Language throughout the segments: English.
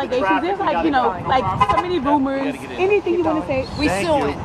allegations. There's like, you know, like so many rumors. Anything you want to say? We suing.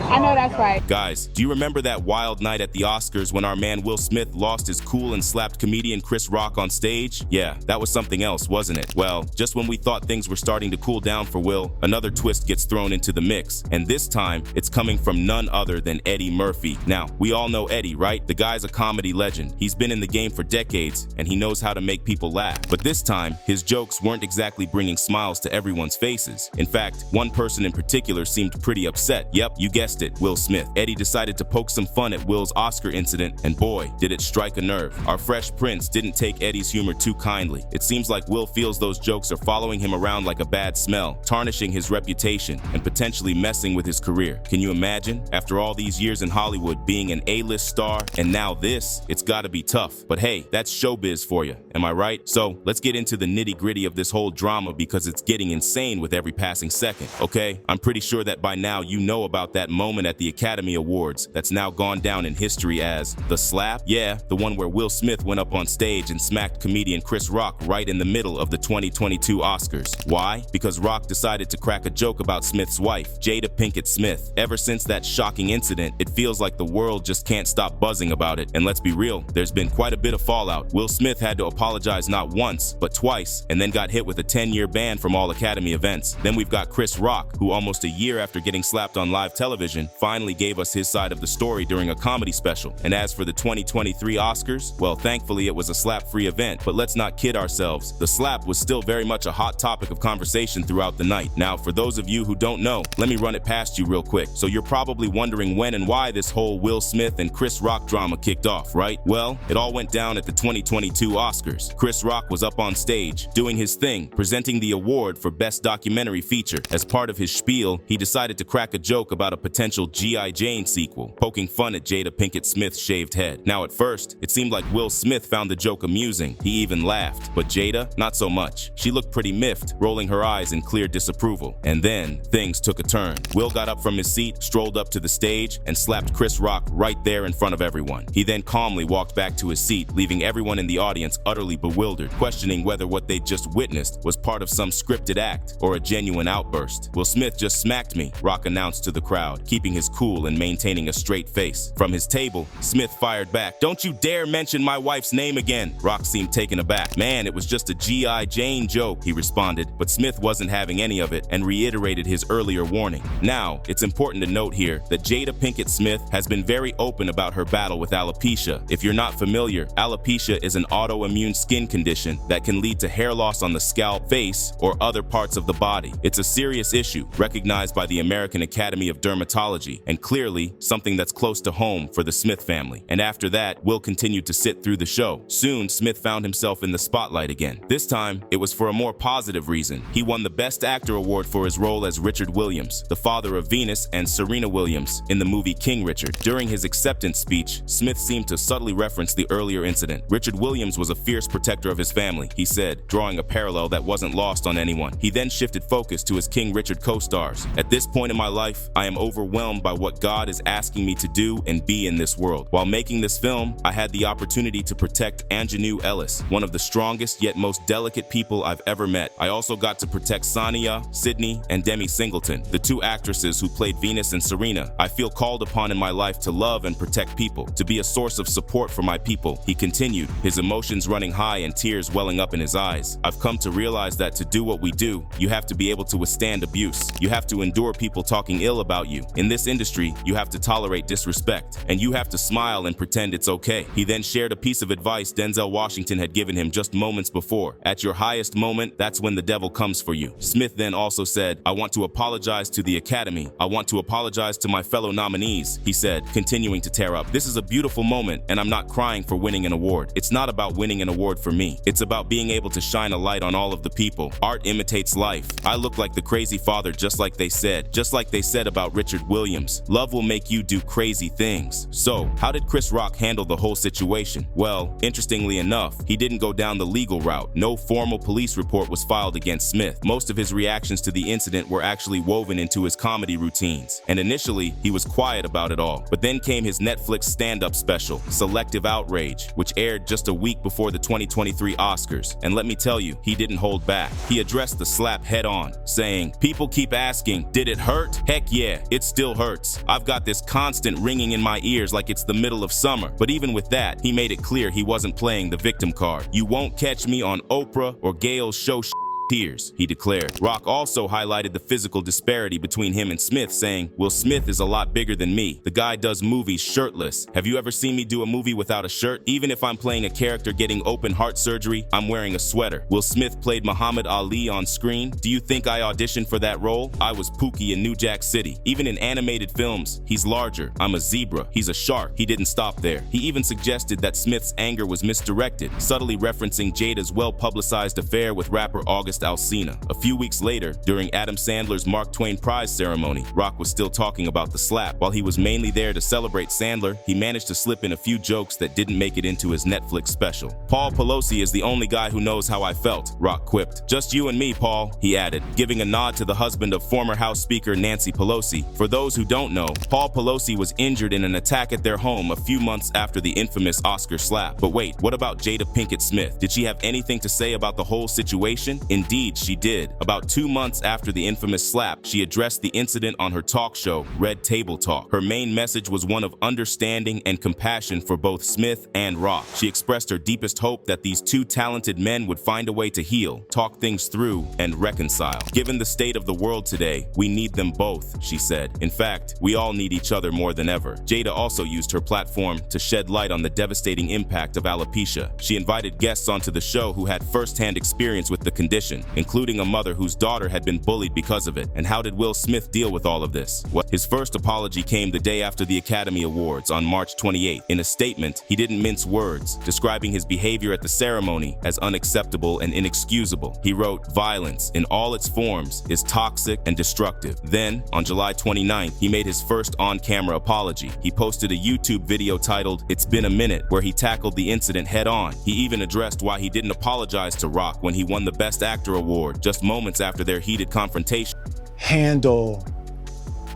I know that's right. Guys, do you remember that wild night at the Oscars when our man Will Smith lost his cool and slapped comedian Chris Rock on stage? Yeah, that was something else, wasn't it? Well, just when we thought things were starting to cool down for Will, another twist gets thrown into the mix. And this time, it's coming from none other than Eddie Murphy. Now, we all know Eddie, right? The guy's a comedy legend. He's been in the game for decades, and he knows how to make people laugh. But this time, his jokes weren't exactly bringing smiles to everyone's faces. In fact, one person in particular seemed pretty upset. Yep, you guessed it, Will Smith. Eddie decided to poke some fun at Will's Oscar incident, and boy, did it strike a nerve. Our Fresh Prince didn't take Eddie's humor too kindly. It seems like Will feels those jokes are following him around like a bad smell, tarnishing his reputation and potentially messing with his career. Can you imagine? After all these years in Hollywood, being an A-list star, and now this, it's gotta be tough. But hey, that's showbiz for you, am I right? So let's get into the nitty-gritty of this whole drama because it's getting insane with every passing second, okay? I'm pretty sure that by now you know about that moment at the Academy Awards that's now gone down in history as the slap. Yeah, the one where Will Smith went up on stage and smacked comedian Chris Rock right in the middle of the 2022 Oscars. Why? Because Rock decided to crack a joke about Smith's wife, Jada Pinkett Smith. Ever since that shocking incident, it feels like the world just can't stop buzzing about it. And let's be real, there's been quite a bit of fallout. Will Smith had to apologize not once, but twice, and then got hit with a 10-year ban from all Academy events. Then we've got Chris Rock, who almost a year after getting slapped on live television, finally gave us his side of the story during a comedy special. And as for the 2023 Oscars, well, thankfully it was a slap-free event, but let's not kid ourselves. The slap was still very much a hot topic of conversation throughout the night. Now, for those of you who don't know, let me run it past you real quick. So you're probably wondering when and why this whole Will Smith and Chris Rock drama kicked off, right? Well, it all went down at the 2022 Oscars. Chris Rock was up on stage, doing his thing, presenting the award for Best Documentary Feature. As part of his spiel, he decided to crack a joke about a potential G.I. Jane sequel, poking fun at Jada Pinkett Smith's shaved head. Now, at first, it seemed like Will Smith found the joke amusing. He even laughed. But Jada, not so much. She looked pretty miffed, rolling her eyes in clear disapproval. And then, things took a turn. Will got up from his seat, strolled up to the stage, and slapped Chris Rock right there in front of everyone. He then calmly walked back to his seat, leaving everyone in the audience utterly bewildered, questioning whether what they just witnessed was part of some scripted act or a genuine outburst. Will Smith just smacked me, Rock announced to the crowd, keeping his cool and maintaining a straight face. From his table, Smith fired back, "Don't you dare mention my wife's name again." Rock seemed taken aback. "Man, it was just a G.I. Jane joke," he responded, but Smith wasn't having any of it and reiterated his earlier warning. Now, it's important to note here that Jada Pinkett Smith has been very open about her battle with alopecia. If you're not familiar, alopecia is an autoimmune skin condition that can lead to hair loss on the scalp, face, or other parts of the body. It's a serious issue recognized by the American Academy of Dermatology, and clearly something that's close to home for the Smith family. And after that, Will continued to sit through the show. Soon, Smith found himself in the spotlight again. This time, it was for a more positive reason. He won the Best Actor award for his role as Richard Williams, the father of Venus and Serena Williams, in the movie King Richard. During his acceptance speech, Smith seemed to subtly reference the earlier incident. Richard Williams was a fierce protector of his family, he said, drawing a parallel that wasn't lost on anyone. He then shifted focus to his King Richard co-stars. "At this point in my life, I am overwhelmed by what God is asking me to do and be in this world. While making this film, I had the opportunity to protect Anjanou Ellis, one of the strongest yet most delicate people I've ever met. I also got to protect Sonia, Sydney, and Demi Singleton, the two actresses who played Venus and Serena. I feel called upon in my life to love and protect people, to be a source of support for my people," he continued, his emotions running high and tears welling up in his eyes. "I've come to realize that to do what we do, you have to be able to withstand abuse. You have to endure people talking ill about you. In this industry, you have to tolerate disrespect, and you have to smile and pretend it's okay." He then shared a piece of advice Denzel Washington had given him just moments before. "At your highest moment, that's when the devil comes for you." Smith then also said, "I want to apologize to the Academy. I want to apologize to my fellow nominees," he said, continuing to tear up. "This is a beautiful moment, and I'm not crying for winning an award. It's not about winning an award for me. It's about being able to shine a light on all of the people. Art imitates life. I look like the crazy father just like they said about Richard Williams. Love will make you do crazy things. So, how did Chris Rock handle the whole situation? Well, interestingly enough, he didn't go down the legal route. No formal police report was filed against Smith. Most of his reactions to the incident were actually woven into his comedy routines. And initially, he was quiet about it all. But then came his Netflix stand-up special, Selective Outrage, which aired just a week before the 2023 Oscars. And let me tell you, he didn't hold back. He addressed the slap head-on, saying, "People keep asking, did it hurt? Heck yeah, it still hurts. I've got this constant ringing in my ears like it's the middle of summer." But even with that, he made it clear he wasn't playing the victim card. "You won't catch me on Oprah or Gail's show tears," he declared. Rock also highlighted the physical disparity between him and Smith, saying, "Will Smith is a lot bigger than me. The guy does movies shirtless. Have you ever seen me do a movie without a shirt? Even if I'm playing a character getting open heart surgery, I'm wearing a sweater. Will Smith played Muhammad Ali on screen. Do you think I auditioned for that role? I was Pookie in New Jack City. Even in animated films, he's larger. I'm a zebra. He's a shark." He didn't stop there. He even suggested that Smith's anger was misdirected, subtly referencing Jada's well-publicized affair with rapper August Alsina. A few weeks later, during Adam Sandler's Mark Twain Prize ceremony, Rock was still talking about the slap. While he was mainly there to celebrate Sandler, he managed to slip in a few jokes that didn't make it into his Netflix special. "Paul Pelosi is the only guy who knows how I felt," Rock quipped. "Just you and me, Paul," he added, giving a nod to the husband of former House Speaker Nancy Pelosi. For those who don't know, Paul Pelosi was injured in an attack at their home a few months after the infamous Oscar slap. But wait, what about Jada Pinkett Smith? Did she have anything to say about the whole situation? Indeed, she did. About 2 months after the infamous slap, she addressed the incident on her talk show, Red Table Talk. Her main message was one of understanding and compassion for both Smith and Rock. She expressed her deepest hope that these two talented men would find a way to heal, talk things through, and reconcile. "Given the state of the world today, we need them both," she said. "In fact, we all need each other more than ever." Jada also used her platform to shed light on the devastating impact of alopecia. She invited guests onto the show who had first-hand experience with the condition, including a mother whose daughter had been bullied because of it. And how did Will Smith deal with all of this? Well, his first apology came the day after the Academy Awards on March 28. In a statement, he didn't mince words, describing his behavior at the ceremony as unacceptable and inexcusable. He wrote, "Violence, in all its forms, is toxic and destructive." Then, on July 29th, he made his first on-camera apology. He posted a YouTube video titled, "It's Been a Minute," where he tackled the incident head-on. He even addressed why he didn't apologize to Rock when he won the Best Actor award just moments after their heated confrontation. Handle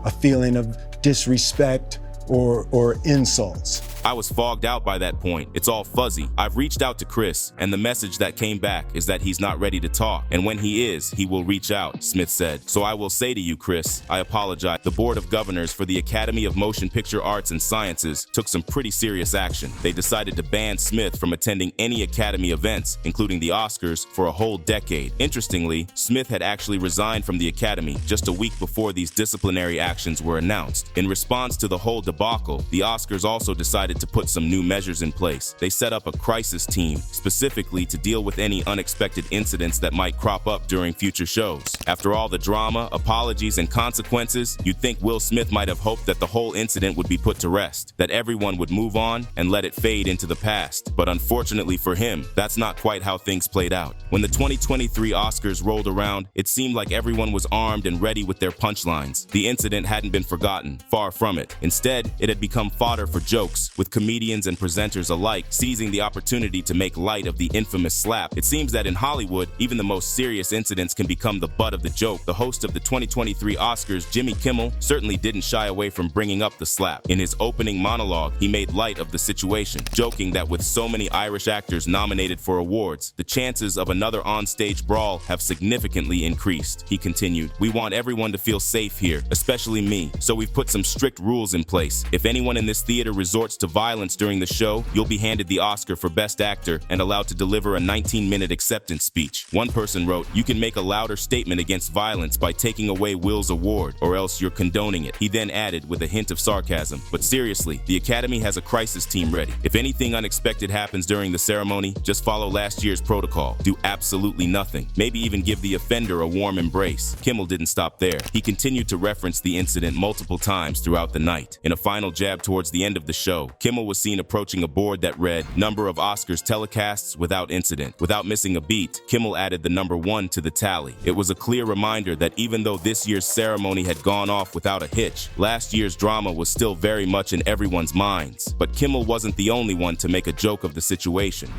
a feeling of disrespect or insults. "I was fogged out by that point. It's all fuzzy. I've reached out to Chris, and the message that came back is that he's not ready to talk. And when he is, he will reach out," Smith said. "So I will say to you, Chris, I apologize." The Board of Governors for the Academy of Motion Picture Arts and Sciences took some pretty serious action. They decided to ban Smith from attending any Academy events, including the Oscars, for a whole decade. Interestingly, Smith had actually resigned from the Academy just a week before these disciplinary actions were announced. In response to the whole debacle, the Oscars also decided to put some new measures in place. They set up a crisis team specifically to deal with any unexpected incidents that might crop up during future shows. After all the drama, apologies, and consequences, you'd think Will Smith might have hoped that the whole incident would be put to rest, that everyone would move on and let it fade into the past. But unfortunately for him, that's not quite how things played out. When the 2023 Oscars rolled around, it seemed like everyone was armed and ready with their punchlines. The incident hadn't been forgotten, far from it. Instead, it had become fodder for jokes, with comedians and presenters alike seizing the opportunity to make light of the infamous slap. It seems that in Hollywood, even the most serious incidents can become the butt of the joke. The host of the 2023 Oscars, Jimmy Kimmel, certainly didn't shy away from bringing up the slap. In his opening monologue, he made light of the situation, joking that with so many Irish actors nominated for awards, the chances of another on-stage brawl have significantly increased. He continued, "We want everyone to feel safe here, especially me, so we've put some strict rules in place. If anyone in this theater resorts to violence during the show, you'll be handed the Oscar for Best Actor and allowed to deliver a 19-minute acceptance speech." One person wrote, "You can make a louder statement against violence by taking away Will's award, or else you're condoning it." He then added with a hint of sarcasm, "But seriously, the Academy has a crisis team ready. If anything unexpected happens during the ceremony, just follow last year's protocol. Do absolutely nothing. Maybe even give the offender a warm embrace." Kimmel didn't stop there. He continued to reference the incident multiple times throughout the night. In a final jab towards the end of the show, Kimmel was seen approaching a board that read, "Number of Oscars telecasts without incident." Without missing a beat, Kimmel added the number 1 to the tally. It was a clear reminder that even though this year's ceremony had gone off without a hitch, last year's drama was still very much in everyone's minds. But Kimmel wasn't the only one to make a joke of the situation.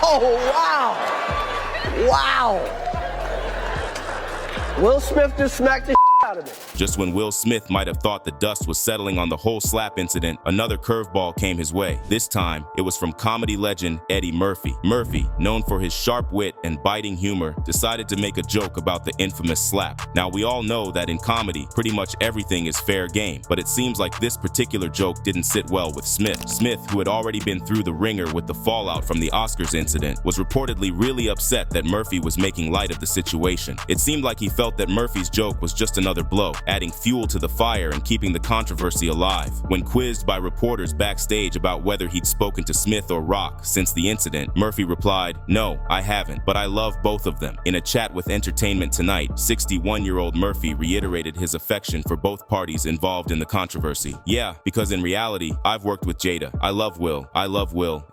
Oh, wow. Wow. Will Smith just smacked the out of me. Just when Will Smith might have thought the dust was settling on the whole slap incident, another curveball came his way. This time, it was from comedy legend Eddie Murphy. Murphy, known for his sharp wit and biting humor, decided to make a joke about the infamous slap. Now, we all know that in comedy, pretty much everything is fair game, but it seems like this particular joke didn't sit well with Smith. Smith, who had already been through the ringer with the fallout from the Oscars incident, was reportedly really upset that Murphy was making light of the situation. It seemed like he felt that Murphy's joke was just another blow, adding fuel to the fire and keeping the controversy alive. When quizzed by reporters backstage about whether he'd spoken to Smith or Rock since the incident, Murphy replied, "No, I haven't, but I love both of them." In a chat with Entertainment Tonight, 61-year-old Murphy reiterated his affection for both parties involved in the controversy. "Yeah, because in reality, I've worked with Jada. I love Will,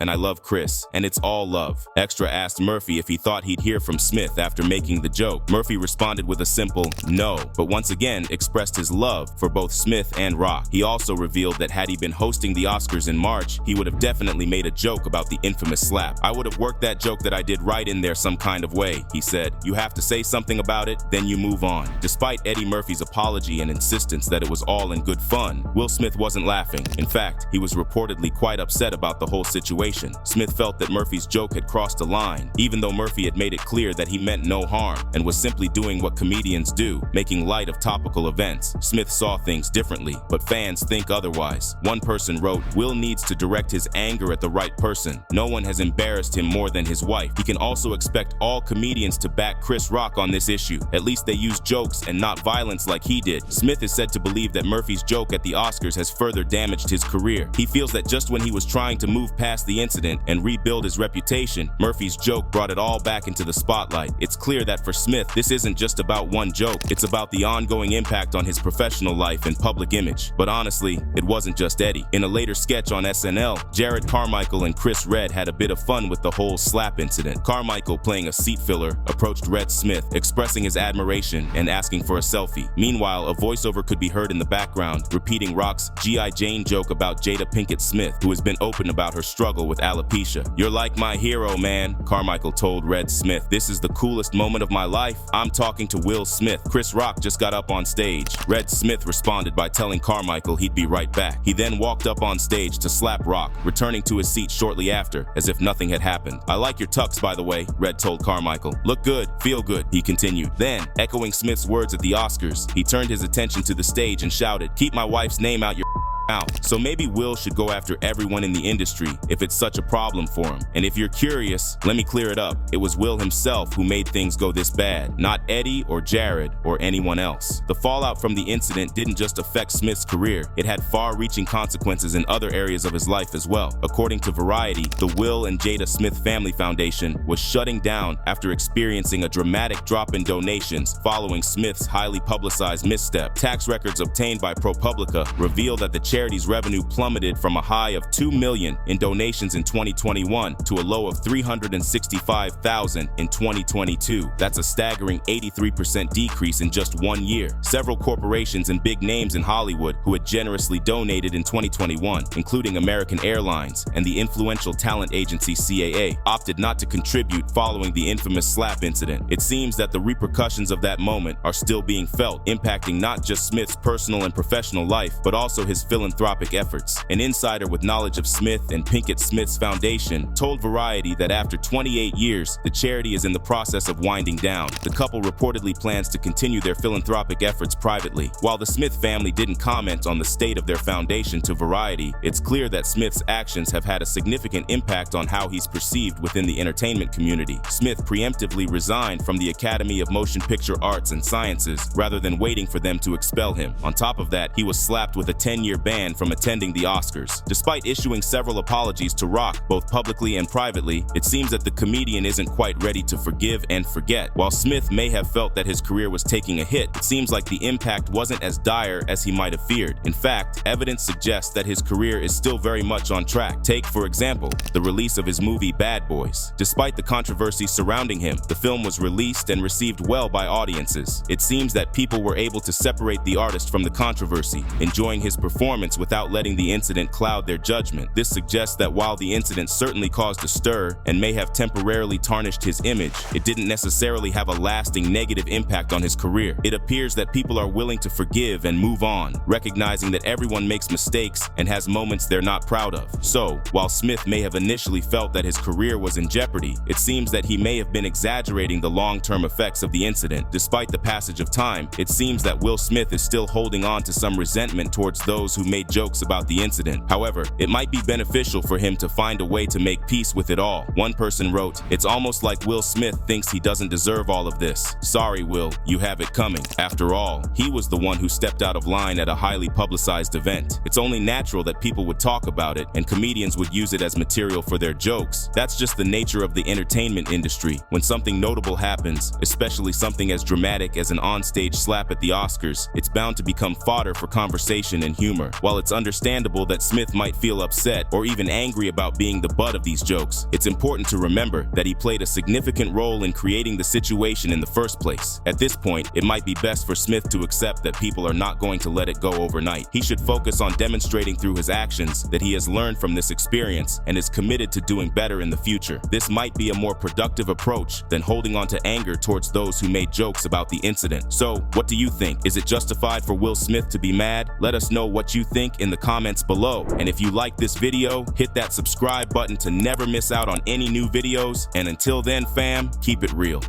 and I love Chris, and it's all love." Extra asked Murphy if he thought he'd hear from Smith after making the joke. Murphy responded with a simple no, but once again expressed his love for both Smith and Rock. He also revealed that had he been hosting the Oscars in March, he would have definitely made a joke about the infamous slap. "I would have worked that joke that I did right in there some kind of way," he said. "You have to say something about it, then you move on." Despite Eddie Murphy's apology and insistence that it was all in good fun, Will Smith wasn't laughing. In fact, he was reportedly quite upset about the whole situation. Smith felt that Murphy's joke had crossed a line, even though Murphy had made it clear that he meant no harm and was simply doing what comedians do, making light of topical events. Smith saw things differently, but fans think otherwise. One person wrote, "Will needs to direct his anger at the right person. No one has embarrassed him more than his wife. He can also expect all comedians to back Chris Rock on this issue. At least they use jokes and not violence like he did." Smith is said to believe that Murphy's joke at the Oscars has further damaged his career. He feels that just when he was trying to move past the incident and rebuild his reputation, Murphy's joke brought it all back into the spotlight. It's clear that for Smith, this isn't just about one joke. It's about the ongoing impact on his professional life and public image. But honestly, it wasn't just Eddie. In a later sketch on SNL, Jared Carmichael and Chris Redd had a bit of fun with the whole slap incident. Carmichael, playing a seat filler, approached Redd Smith, expressing his admiration and asking for a selfie. Meanwhile, a voiceover could be heard in the background, repeating Rock's G.I. Jane joke about Jada Pinkett Smith, who has been open about her struggle with alopecia. "You're like my hero, man," Carmichael told Redd Smith. "This is the coolest moment of my life. I'm talking to Will Smith. Chris Rock just got up on stage." Redd Smith responded by telling Carmichael he'd be right back. He then walked up on stage to slap Rock, returning to his seat shortly after, as if nothing had happened. "I like your tux, by the way," Redd told Carmichael. "Look good, feel good," he continued. Then, echoing Smith's words at the Oscars, he turned his attention to the stage and shouted, "Keep my wife's name out your out." So maybe Will should go after everyone in the industry if it's such a problem for him. And if you're curious, let me clear it up. It was Will himself who made things go this bad, not Eddie or Jared or anyone else. The fallout from the incident didn't just affect Smith's career, it had far-reaching consequences in other areas of his life as well. According to Variety, the Will and Jada Smith Family Foundation was shutting down after experiencing a dramatic drop in donations following Smith's highly publicized misstep. Tax records obtained by ProPublica reveal that the charity's revenue plummeted from a high of $2 million in donations in 2021 to a low of $365,000 in 2022. That's a staggering 83% decrease in just 1 year. Several corporations and big names in Hollywood who had generously donated in 2021, including American Airlines and the influential talent agency CAA, opted not to contribute following the infamous slap incident. It seems that the repercussions of that moment are still being felt, impacting not just Smith's personal and professional life, but also his philanthropic efforts. An insider with knowledge of Smith and Pinkett Smith's foundation told Variety that after 28 years, the charity is in the process of winding down. The couple reportedly plans to continue their philanthropic efforts privately. While the Smith family didn't comment on the state of their foundation to Variety, it's clear that Smith's actions have had a significant impact on how he's perceived within the entertainment community. Smith preemptively resigned from the Academy of Motion Picture Arts and Sciences rather than waiting for them to expel him. On top of that, he was slapped with a 10-year ban banned from attending the Oscars. Despite issuing several apologies to Rock, both publicly and privately, it seems that the comedian isn't quite ready to forgive and forget. While Smith may have felt that his career was taking a hit, it seems like the impact wasn't as dire as he might have feared. In fact, evidence suggests that his career is still very much on track. Take, for example, the release of his movie Bad Boys. Despite the controversy surrounding him, the film was released and received well by audiences. It seems that people were able to separate the artist from the controversy, enjoying his performance without letting the incident cloud their judgment. This suggests that while the incident certainly caused a stir and may have temporarily tarnished his image, it didn't necessarily have a lasting negative impact on his career. It appears that people are willing to forgive and move on, recognizing that everyone makes mistakes and has moments they're not proud of. So, while Smith may have initially felt that his career was in jeopardy, it seems that he may have been exaggerating the long-term effects of the incident. Despite the passage of time, it seems that Will Smith is still holding on to some resentment towards those who made jokes about the incident. However, it might be beneficial for him to find a way to make peace with it all. One person wrote, "It's almost like Will Smith thinks he doesn't deserve all of this. Sorry, Will, you have it coming. After all, he was the one who stepped out of line at a highly publicized event. It's only natural that people would talk about it and comedians would use it as material for their jokes. That's just the nature of the entertainment industry. When something notable happens, especially something as dramatic as an onstage slap at the Oscars, it's bound to become fodder for conversation and humor. While it's understandable that Smith might feel upset or even angry about being the butt of these jokes, it's important to remember that he played a significant role in creating the situation in the first place. At this point, it might be best for Smith to accept that people are not going to let it go overnight. He should focus on demonstrating through his actions that he has learned from this experience and is committed to doing better in the future. This might be a more productive approach than holding on to anger towards those who made jokes about the incident. So, what do you think? Is it justified for Will Smith to be mad? Let us know what you think in the comments below. And if you like this video, hit that subscribe button to never miss out on any new videos. And until then, fam, keep it real.